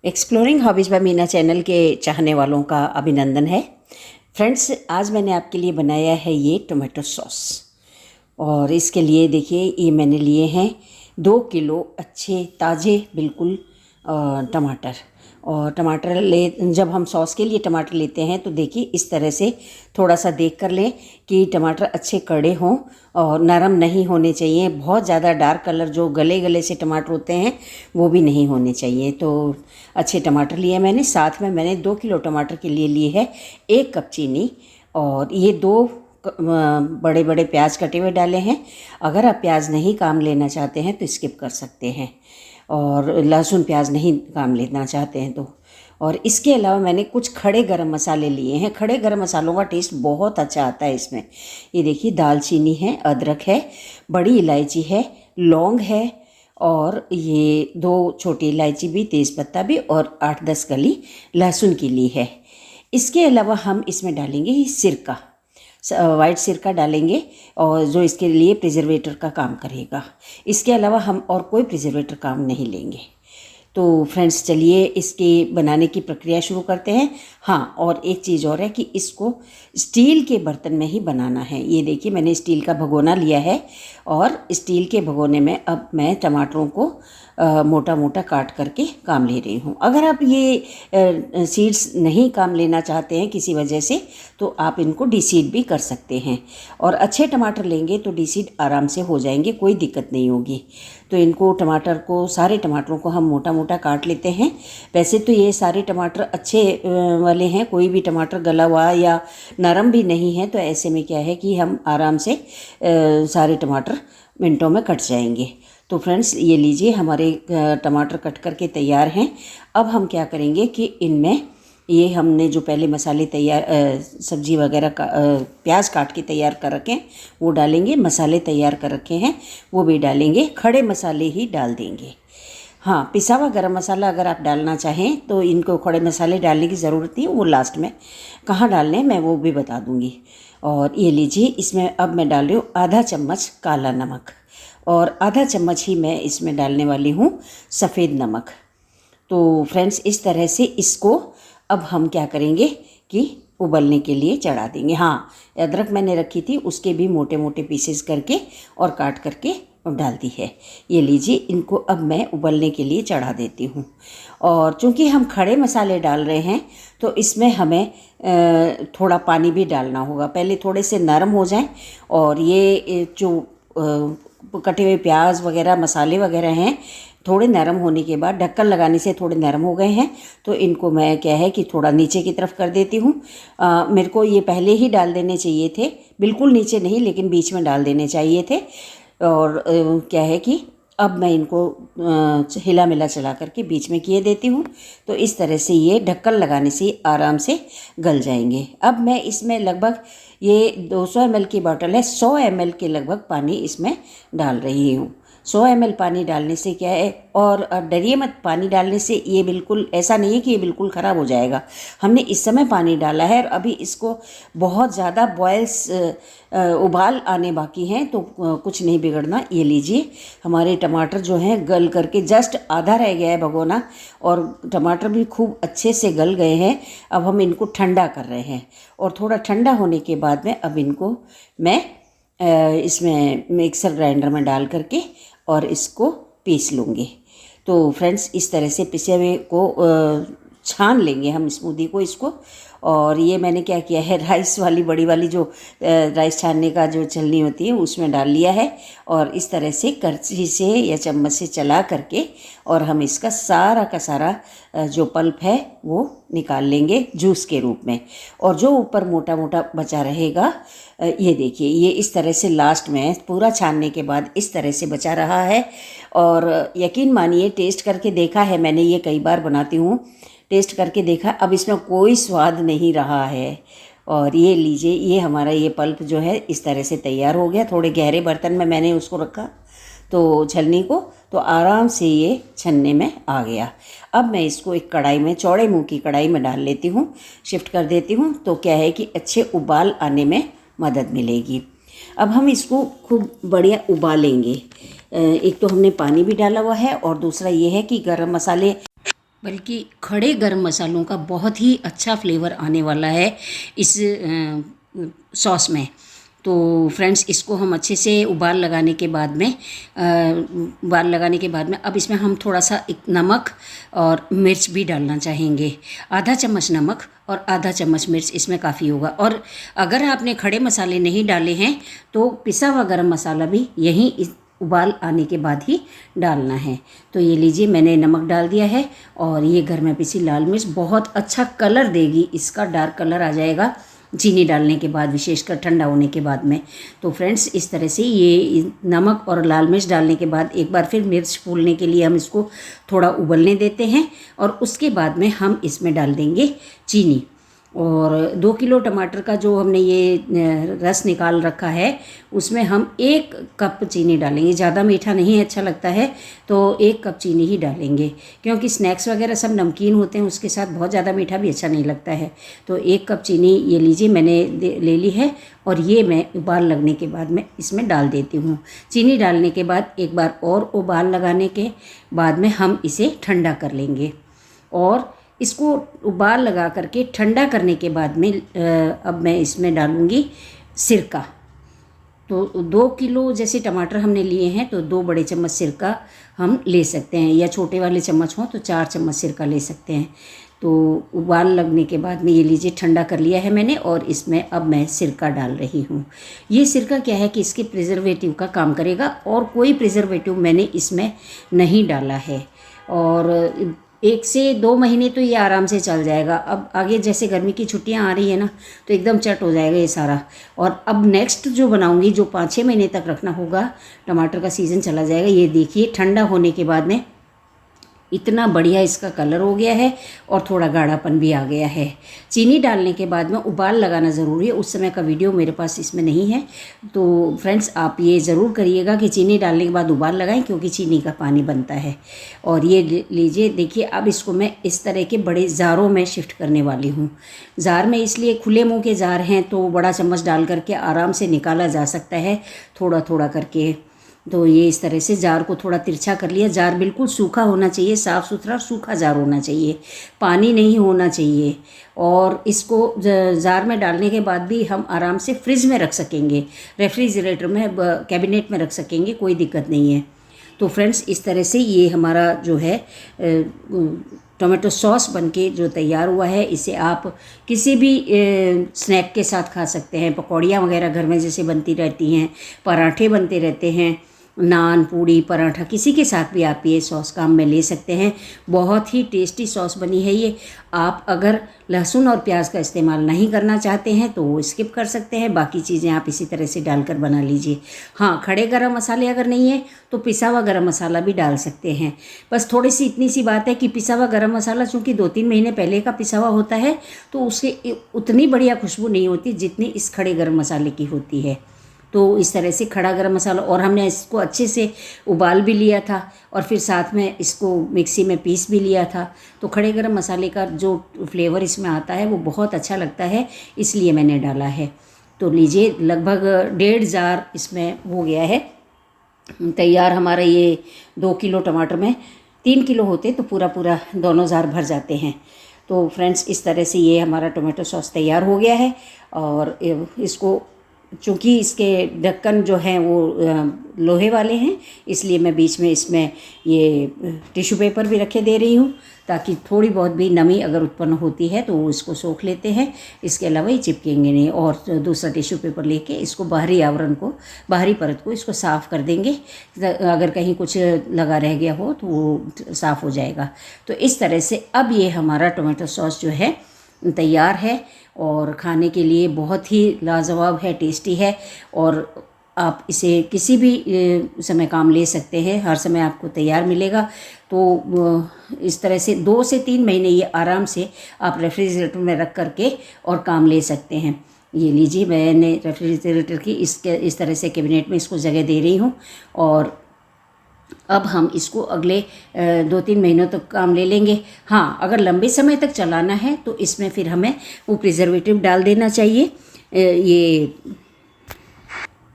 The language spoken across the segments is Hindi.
Exploring hobbies by Meena channel के चाहने वालों का अभिनंदन है। फ्रेंड्स, आज मैंने आपके लिए बनाया है ये टोमेटो सॉस। और इसके लिए देखिए, ये मैंने लिए हैं 2 किलो अच्छे ताज़े बिल्कुल टमाटर। और टमाटर जब हम सॉस के लिए टमाटर लेते हैं तो देखिए इस तरह से थोड़ा सा देख कर लें कि टमाटर अच्छे कड़े हों और नरम नहीं होने चाहिए। बहुत ज़्यादा डार्क कलर जो गले गले से टमाटर होते हैं वो भी नहीं होने चाहिए। तो अच्छे टमाटर लिए मैंने। साथ में मैंने 2 किलो टमाटर के लिए लिए है 1 कप चीनी और ये 2 बड़े बड़े प्याज कटे हुए डाले हैं। अगर आप प्याज नहीं काम लेना चाहते हैं तो स्किप कर सकते हैं, और लहसुन प्याज नहीं काम लेना चाहते हैं तो। और इसके अलावा मैंने कुछ खड़े गरम मसाले लिए हैं। खड़े गरम मसालों का टेस्ट बहुत अच्छा आता है इसमें। ये देखिए, दालचीनी है, अदरक है, बड़ी इलायची है, लौंग है, और ये 2 छोटी इलायची भी, तेज़पत्ता भी, और 8-10 कली लहसुन की ली है। इसके अलावा हम इसमें डालेंगे सिरका, वाइट सिरका डालेंगे, और जो इसके लिए प्रिजर्वेटर का काम करेगा। इसके अलावा हम और कोई प्रिजर्वेटर काम नहीं लेंगे। तो फ्रेंड्स, चलिए इसके बनाने की प्रक्रिया शुरू करते हैं। हाँ, और एक चीज़ और है कि इसको स्टील के बर्तन में ही बनाना है। ये देखिए, मैंने स्टील का भगोना लिया है और स्टील के भगोने में अब मैं टमाटरों को मोटा मोटा काट करके काम ले रही हूँ। अगर आप ये सीड्स नहीं काम लेना चाहते हैं किसी वजह से, तो आप इनको डीसीड भी कर सकते हैं। और अच्छे टमाटर लेंगे तो डीसीड आराम से हो जाएंगे, कोई दिक्कत नहीं होगी। तो इनको सारे टमाटरों को हम मोटा मोटा काट लेते हैं। वैसे तो ये सारे टमाटर अच्छे वाले हैं, कोई भी टमाटर गला हुआ या नरम भी नहीं है। तो ऐसे में क्या है कि हम आराम से सारे टमाटर मिनटों में कट जाएंगे। तो फ्रेंड्स, ये लीजिए, हमारे टमाटर कट करके तैयार हैं। अब हम क्या करेंगे कि इनमें ये हमने जो पहले मसाले तैयार सब्जी वगैरह का प्याज काट के तैयार कर रखे हैं वो डालेंगे। मसाले तैयार कर रखे हैं वो भी डालेंगे। खड़े मसाले ही डाल देंगे। हाँ, पिसा हुआ गरम मसाला अगर आप डालना चाहें तो इनको खड़े मसाले डालने की ज़रूरत नहीं, वो लास्ट में कहाँ डालने मैं वो भी बता दूँगी। और ये लीजिए, इसमें अब मैं डाल रही हूँ आधा चम्मच काला नमक, और आधा चम्मच ही मैं इसमें डालने वाली हूँ सफ़ेद नमक। तो फ्रेंड्स, इस तरह से इसको अब हम क्या करेंगे कि उबलने के लिए चढ़ा देंगे। हाँ, अदरक मैंने रखी थी, उसके भी मोटे मोटे पीसेस करके और काट करके डाल दी है। ये लीजिए, इनको अब मैं उबलने के लिए चढ़ा देती हूँ। और चूँकि हम खड़े मसाले डाल रहे हैं तो इसमें हमें थोड़ा पानी भी डालना होगा। पहले थोड़े से नरम हो जाएं, और ये जो कटे हुए प्याज वगैरह मसाले वगैरह हैं, थोड़े नरम होने के बाद ढक्कन लगाने से थोड़े नरम हो गए हैं। तो इनको मैं क्या है कि थोड़ा नीचे की तरफ कर देती हूँ। मेरे को ये पहले ही डाल देने चाहिए थे, बिल्कुल नीचे नहीं, लेकिन बीच में डाल देने चाहिए थे। और क्या है कि अब मैं इनको हिला मिला चला करके बीच में किए देती हूँ। तो इस तरह से ये ढक्कन लगाने से आराम से गल जाएंगे। अब मैं इसमें लगभग, ये 200 ml की बॉटल है, 100 ml के लगभग पानी इसमें डाल रही हूँ। 100 ml पानी डालने से क्या है, और डरिए मत, पानी डालने से ये बिल्कुल ऐसा नहीं है कि ये बिल्कुल ख़राब हो जाएगा। हमने इस समय पानी डाला है और अभी इसको बहुत ज़्यादा उबाल आने बाकी हैं, तो कुछ नहीं बिगड़ना। ये लीजिए, हमारे टमाटर जो हैं गल करके जस्ट आधा रह गया है भगोना, और टमाटर भी खूब अच्छे से गल गए हैं। अब हम इनको ठंडा कर रहे हैं, और थोड़ा ठंडा होने के बाद में अब इनको मैं इसमें मिक्सर ग्राइंडर में डाल करके और इसको पीस लूँगी। तो फ्रेंड्स, इस तरह से पिसे हुए को छान लेंगे हम स्मूदी को, इसको। और ये मैंने क्या किया है, राइस वाली बड़ी वाली जो राइस छानने का जो छलनी होती है उसमें डाल लिया है, और इस तरह से करछी से या चम्मच से चला करके और हम इसका सारा का सारा जो पल्प है वो निकाल लेंगे जूस के रूप में। और जो ऊपर मोटा मोटा बचा रहेगा, ये देखिए, ये इस तरह से लास्ट में पूरा छानने के बाद इस तरह से बचा रहा है। और यकीन मानिए, टेस्ट करके देखा है मैंने, ये कई बार बनाती हूँ, टेस्ट करके देखा, अब इसमें कोई स्वाद नहीं रहा है। और ये लीजिए, ये हमारा ये पल्प जो है इस तरह से तैयार हो गया। थोड़े गहरे बर्तन में मैंने उसको रखा तो छलनी को, तो आराम से ये छन्ने में आ गया। अब मैं इसको एक कढ़ाई में, चौड़े मुँह की कढ़ाई में डाल लेती हूँ, शिफ्ट कर देती हूँ। तो क्या है कि अच्छे उबाल आने में मदद मिलेगी। अब हम इसको खूब बढ़िया उबालेंगे। एक तो हमने पानी भी डाला हुआ है, और दूसरा ये है कि गरम मसाले बल्कि खड़े गरम मसालों का बहुत ही अच्छा फ्लेवर आने वाला है इस सॉस में। तो फ्रेंड्स, इसको हम अच्छे से उबाल लगाने के बाद में अब इसमें हम थोड़ा सा एक नमक और मिर्च भी डालना चाहेंगे। आधा चम्मच नमक और आधा चम्मच मिर्च इसमें काफ़ी होगा। और अगर आपने खड़े मसाले नहीं डाले हैं तो पिसा हुआ गरम मसाला भी यहीं उबाल आने के बाद ही डालना है। तो ये लीजिए, मैंने नमक डाल दिया है और ये घर में पिसी लाल मिर्च बहुत अच्छा कलर देगी, इसका डार्क कलर आ जाएगा चीनी डालने के बाद, विशेषकर ठंडा होने के बाद में। तो फ्रेंड्स, इस तरह से ये नमक और लाल मिर्च डालने के बाद एक बार फिर मिर्च फूलने के लिए हम इसको थोड़ा उबलने देते हैं और उसके बाद में हम इसमें डाल देंगे चीनी। और 2 किलो टमाटर का जो हमने ये रस निकाल रखा है उसमें हम 1 कप चीनी डालेंगे। ज़्यादा मीठा नहीं अच्छा लगता है तो 1 कप चीनी ही डालेंगे, क्योंकि स्नैक्स वगैरह सब नमकीन होते हैं, उसके साथ बहुत ज़्यादा मीठा भी अच्छा नहीं लगता है। तो 1 कप चीनी ये लीजिए मैंने ले ली है और ये मैं उबाल लगने के बाद में इसमें डाल देती हूँ। चीनी डालने के बाद एक बार और उबाल लगाने के बाद में हम इसे ठंडा कर लेंगे और इसको उबाल लगा करके ठंडा करने के बाद में अब मैं इसमें डालूँगी सिरका। तो 2 किलो जैसे टमाटर हमने लिए हैं तो 2 बड़े चम्मच सिरका हम ले सकते हैं, या छोटे वाले चम्मच हों तो 4 चम्मच सिरका ले सकते हैं। तो उबाल लगने के बाद में ये लीजिए ठंडा कर लिया है मैंने और इसमें अब मैं सिरका डाल रही हूँ। ये सिरका क्या है कि इसके प्रिजर्वेटिव का काम करेगा और कोई प्रिजर्वेटिव मैंने इसमें नहीं डाला है। और 1 से 2 महीने तो ये आराम से चल जाएगा। अब आगे जैसे गर्मी की छुट्टियां आ रही है ना, तो एकदम चट हो जाएगा ये सारा। और अब नेक्स्ट जो बनाऊंगी, जो 5-6 महीने तक रखना होगा, टमाटर का सीज़न चला जाएगा। ये देखिए ठंडा होने के बाद में इतना बढ़िया इसका कलर हो गया है और थोड़ा गाढ़ापन भी आ गया है। चीनी डालने के बाद में उबाल लगाना ज़रूरी है, उस समय का वीडियो मेरे पास इसमें नहीं है। तो फ्रेंड्स, आप ये ज़रूर करिएगा कि चीनी डालने के बाद उबाल लगाएं, क्योंकि चीनी का पानी बनता है। और ये लीजिए देखिए, अब इसको मैं इस तरह के बड़े जारों में शिफ्ट करने वाली हूँ। जार में इसलिए खुले मुँह के जार हैं तो बड़ा चम्मच डाल करके आराम से निकाला जा सकता है, थोड़ा थोड़ा करके। तो ये इस तरह से जार को थोड़ा तिरछा कर लिया। जार बिल्कुल सूखा होना चाहिए, साफ़ सुथरा सूखा जार होना चाहिए, पानी नहीं होना चाहिए। और इसको जार में डालने के बाद भी हम आराम से फ्रिज में रख सकेंगे, रेफ्रिजरेटर में, कैबिनेट में रख सकेंगे, कोई दिक्कत नहीं है। तो फ्रेंड्स, इस तरह से ये हमारा जो है टोमेटो सॉस बनके जो तैयार हुआ है, इसे आप किसी भी स्नैक के साथ खा सकते हैं। पकौड़ियाँ वगैरह घर में जैसे बनती रहती हैं, पराठे बनते रहते हैं, नान, पूड़ी, पराठा, किसी के साथ भी आप ये सॉस काम में ले सकते हैं। बहुत ही टेस्टी सॉस बनी है ये। आप अगर लहसुन और प्याज का इस्तेमाल नहीं करना चाहते हैं तो वो स्किप कर सकते हैं, बाकी चीज़ें आप इसी तरह से डालकर बना लीजिए। हाँ, खड़े गरम मसाले अगर नहीं है तो पिसा हुआ गरम मसाला भी डाल सकते हैं। बस थोड़ी सी इतनी सी बात है कि पिसा हुआ गरम मसाला चूँकि 2-3 महीने पहले का पिसा हुआ होता है तो उससे उतनी बढ़िया खुशबू नहीं होती जितनी इस खड़े गरम मसाले की होती है। तो इस तरह से खड़ा गरम मसाला, और हमने इसको अच्छे से उबाल भी लिया था और फिर साथ में इसको मिक्सी में पीस भी लिया था। तो खड़े गरम मसाले का जो फ्लेवर इसमें आता है वो बहुत अच्छा लगता है, इसलिए मैंने डाला है। तो लीजिए, लगभग 1.5 जार इसमें हो गया है तैयार हमारा। ये 2 किलो टमाटर में 3 किलो होते तो पूरा पूरा दोनों जार भर जाते हैं। तो फ्रेंड्स, इस तरह से ये हमारा टोमेटो सॉस तैयार हो गया है। और इसको, चूँकि इसके ढक्कन जो हैं वो लोहे वाले हैं, इसलिए मैं बीच में इसमें ये टिश्यू पेपर भी रखे दे रही हूँ, ताकि थोड़ी बहुत भी नमी अगर उत्पन्न होती है तो वो इसको सोख लेते हैं। इसके अलावा ये चिपकेंगे नहीं। और दूसरा टिश्यू पेपर लेके इसको बाहरी आवरण को, बाहरी परत को इसको साफ़ कर देंगे। अगर कहीं कुछ लगा रह गया हो तो वो साफ़ हो जाएगा। तो इस तरह से अब ये हमारा टोमेटो सॉस जो है तैयार है और खाने के लिए बहुत ही लाजवाब है, टेस्टी है। और आप इसे किसी भी समय काम ले सकते हैं, हर समय आपको तैयार मिलेगा। तो इस तरह से 2 से 3 महीने ये आराम से आप रेफ्रिजरेटर में रख करके और काम ले सकते हैं। ये लीजिए, मैंने रेफ्रिजरेटर की इस तरह से कैबिनेट में इसको जगह दे रही हूँ। और अब हम इसको अगले 2-3 महीनों तक काम ले लेंगे। हाँ, अगर लंबे समय तक चलाना है तो इसमें फिर हमें वो प्रिजर्वेटिव डाल देना चाहिए, ये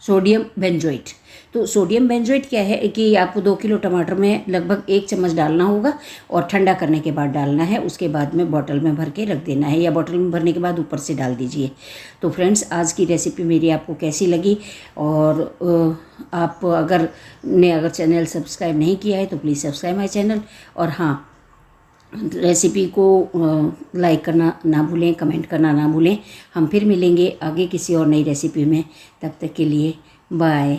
सोडियम बेंजोएट। तो सोडियम बेंजोएट क्या है कि आपको 2 किलो टमाटर में लगभग 1 चम्मच डालना होगा और ठंडा करने के बाद डालना है। उसके बाद में बॉटल में भर के रख देना है, या बॉटल में भरने के बाद ऊपर से डाल दीजिए। तो फ्रेंड्स, आज की रेसिपी मेरी आपको कैसी लगी, और आप अगर चैनल सब्सक्राइब नहीं किया है तो प्लीज़ सब्सक्राइब माई चैनल। और हाँ, रेसिपी को लाइक करना ना भूलें, कमेंट करना ना भूलें। हम फिर मिलेंगे आगे किसी और नई रेसिपी में। तब तक के लिए बाय।